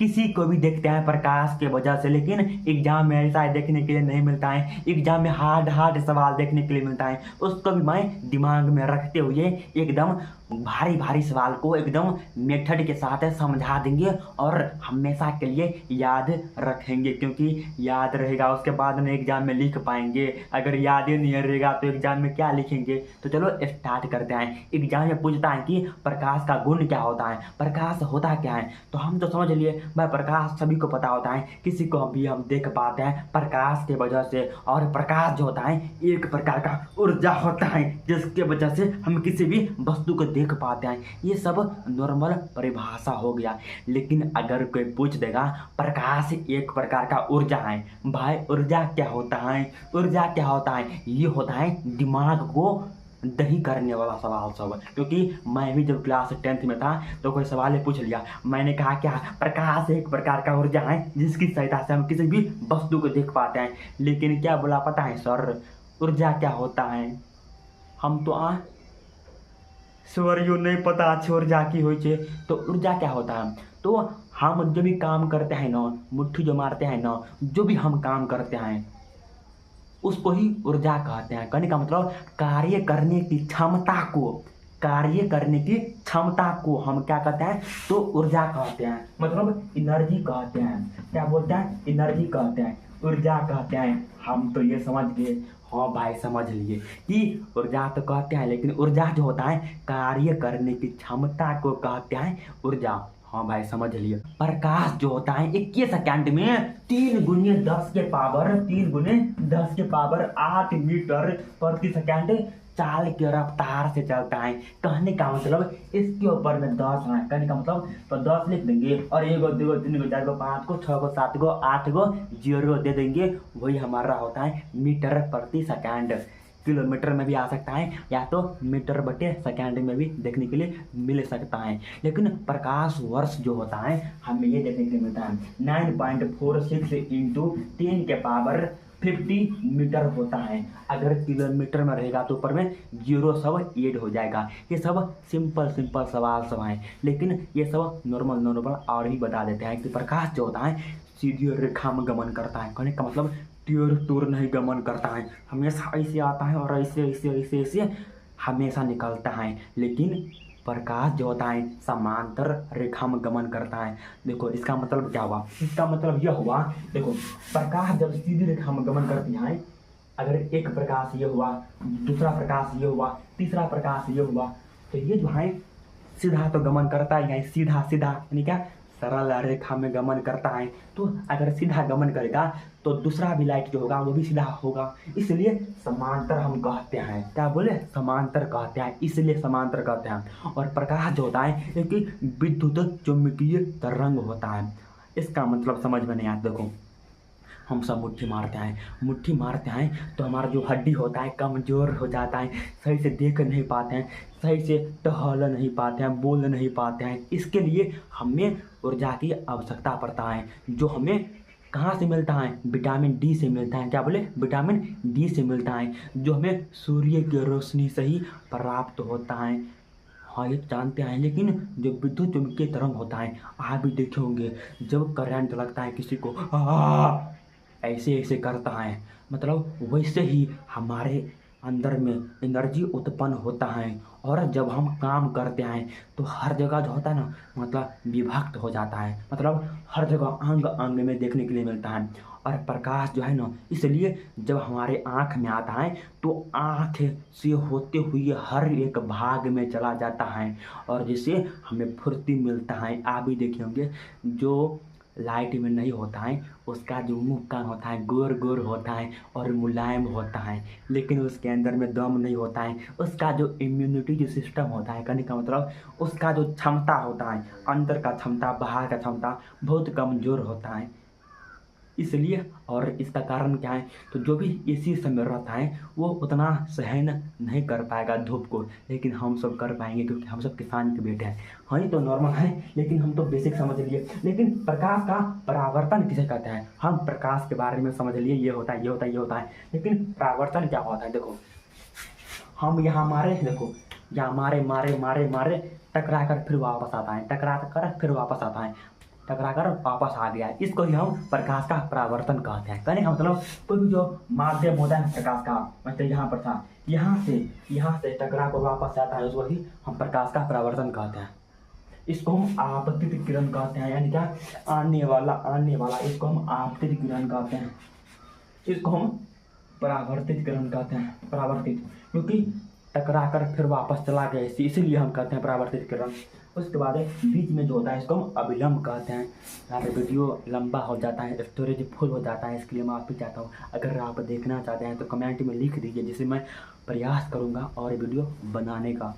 किसी को भी देखते हैं प्रकाश के वजह से, लेकिन एग्जाम में ऐसा देखने के लिए नहीं मिलता है। एग्जाम में हार्ड हार्ड सवाल देखने के लिए मिलता है, उसको भी मैं दिमाग में रखते हुए एकदम भारी भारी सवाल को एकदम मेथड के साथ समझा देंगे और हमेशा के लिए याद रखेंगे, क्योंकि याद रहेगा उसके बाद में एग्जाम में लिख पाएंगे। अगर याद ही नहीं रहेगा तो एग्जाम में क्या लिखेंगे। तो चलो स्टार्ट करते हैं। एग्जाम में पूछता है कि प्रकाश का गुण क्या होता है, प्रकाश होता क्या है। तो हम तो समझ लिए भाई प्रकाश सभी को पता होता है, किसी को भी हम देख पाते हैं प्रकाश के वजह से। और प्रकाश जो होता है एक प्रकार का ऊर्जा होता है जिसके वजह से हम किसी भी वस्तु को देख पाते हैं। ये सब नॉर्मल परिभाषा हो गया। लेकिन अगर कोई पूछ देगा प्रकाश एक प्रकार का ऊर्जा है, भाई ऊर्जा क्या होता है, ऊर्जा क्या होता है, ये होता है दिमाग को दही करने वाला सवाल सब। क्योंकि मैं भी जब क्लास 10th में था तो कोई सवाल पूछ लिया, मैंने कहा क्या प्रकाश एक प्रकार का ऊर्जा है जिसकी सहायता से हम किसी भी वस्तु को देख पाते हैं। लेकिन क्या बोला पता है सर, ऊर्जा क्या होता है। हम तो सर यू नहीं पता अच्छे ऊर्जा की हो। तो ऊर्जा क्या होता है, तो हम जो भी काम करते हैं ना, मुट्ठी जो मारते हैं ना, जो भी हम काम करते हैं उसको ही ऊर्जा कहते हैं। कहने का मतलब कार्य करने की क्षमता को, कार्य करने की क्षमता को हम क्या कहते हैं, तो ऊर्जा कहते हैं, मतलब एनर्जी कहते हैं। क्या बोलते हैं, एनर्जी कहते हैं, ऊर्जा कहते हैं। हम तो ये समझ गए, हाँ भाई समझ लिए कि ऊर्जा तो कहते हैं, लेकिन ऊर्जा जो होता है कार्य करने की क्षमता को कहते हैं ऊर्जा। हाँ भाई समझ लिए। प्रकाश जो होता है 21 सेकंड में 3 गुने 10 के पावर 3 गुने 10 के पावर 8 मीटर प्रति सेकंड चाल की रफ्तार से चलता है। कहने का मतलब इसके ऊपर में 10 है, कहने का मतलब तो 10 लिख देंगे और 1 2 3 4 5 6 7 8 जीरो दे देंगे, वही हमारा होता है मीटर प्रति सेकंड। किलोमीटर में भी आ सकता है या तो मीटर बटे सेकंड में भी देखने के लिए मिल सकता है। लेकिन प्रकाश वर्ष जो होता है हमें ये देखने के लिए मिलता है 9.46 इंटू 10 के पावर 50 मीटर होता है। अगर किलोमीटर में रहेगा तो ऊपर में जीरो सब ऐड हो जाएगा। ये सब सिंपल सवाल सब हैं, लेकिन ये सब नॉर्मल और ही बता देते हैं कि प्रकाश जो होता है सीधी रेखा में गमन करता है। कहने का मतलब टेढ़ टूर नहीं गमन करता है, हमेशा ऐसे आता है और ऐसे हमेशा निकलता है। लेकिन प्रकाश जो होता है समांतर रेखा में गमन करता है। देखो इसका मतलब क्या हुआ, इसका मतलब यह हुआ, देखो प्रकाश जब सीधी रेखा में गमन करती है, अगर एक प्रकाश ये हुआ, दूसरा प्रकाश ये हुआ, तीसरा प्रकाश ये हुआ, तो ये जो है सीधा तो गमन करता है, सीधा यानी क्या सरल रेखा में गमन करता है। तो अगर सीधा गमन करेगा तो दूसरा भी लाइट जो होगा वो भी सीधा होगा, इसलिए समांतर हम कहते हैं। क्या बोले, समांतर कहते हैं, इसलिए समांतर कहते हैं। और प्रकाश जो होता है एक विद्युत चुम्बकीय तरंग होता है। इसका मतलब समझ में नहीं आता। देखो हम सब मुट्ठी मारते हैं तो हमारा जो हड्डी होता है कमज़ोर हो जाता है, सही से देख नहीं पाते हैं, सही से टहल नहीं पाते हैं, बोल नहीं पाते हैं। इसके लिए हमें ऊर्जा की आवश्यकता पड़ता है, जो हमें कहाँ से मिलता है, विटामिन डी से मिलता है। क्या बोले, विटामिन डी से मिलता है, जो हमें सूर्य की रोशनी से ही प्राप्त होता है। हाँ ये जानते हैं, लेकिन जो विद्युत चुम्बकीय तरंग होता है आप भी देखे होंगे, जब करंट लगता है किसी को ऐसे करता है, मतलब वैसे ही हमारे अंदर में एनर्जी उत्पन्न होता है। और जब हम काम करते हैं तो हर जगह जो होता है ना, मतलब विभक्त हो जाता है, मतलब हर जगह अंग में देखने के लिए मिलता है। और प्रकाश जो है ना, इसलिए जब हमारे आँख में आता है तो आँख से होते हुए हर एक भाग में चला जाता है, और जिससे हमें फुर्ती मिलता है। आप भी देखे होंगे जो लाइट में नहीं होता है उसका जो मुँह कान होता है गोर होता है और मुलायम होता है, लेकिन उसके अंदर में दम नहीं होता है। उसका जो इम्यूनिटी जो सिस्टम होता है, कहने का मतलब उसका जो क्षमता होता है, अंदर का क्षमता बाहर का क्षमता बहुत कमज़ोर होता है। इसलिए, और इसका कारण क्या है, तो जो भी इसी समय रहता है वो उतना सहन नहीं कर पाएगा धूप को, लेकिन हम सब कर पाएंगे क्योंकि हम सब किसान के बेटे हैं। हाँ ये तो नॉर्मल है, लेकिन हम तो बेसिक समझ लिए। लेकिन प्रकाश का परावर्तन किसे कहते हैं, हम प्रकाश के बारे में समझ लिए, ये होता है, लेकिन परावर्तन क्या होता है। देखो हम यहाँ मारे, देखो यहाँ मारे टकरा कर फिर वापस आता है, टकरा कर फिर वापस आता है। टकरा कर वापस आ गया है, इसको ही हम प्रकाश का परावर्तन कहते हैं। कहने का मतलब कोई भी जो माध्यम होता है प्रकाश का, मतलब यहाँ पर था, यहाँ से टकरा कर वापस आता है, उसको ही हम प्रकाश का परावर्तन कहते हैं। इसको हम आपतित किरण कहते हैं, यानी क्या, आने वाला इसको हम आपतित किरण कहते हैं। इसको हम परावर्तित किरण कहते हैं, परावर्तित, क्योंकि टकरा कर फिर वापस चला गया, इसीलिए हम कहते हैं परावर्तित किरण। उसके बाद बीच में जो होता है इसको हम अविलंब कहते हैं। यहाँ पे वीडियो लंबा हो जाता है, स्टोरेज फुल हो जाता है, इसके लिए मैं माफ़ी चाहता हूँ। अगर आप देखना चाहते हैं तो कमेंट में लिख दीजिए, जिससे मैं प्रयास करूँगा और वीडियो बनाने का।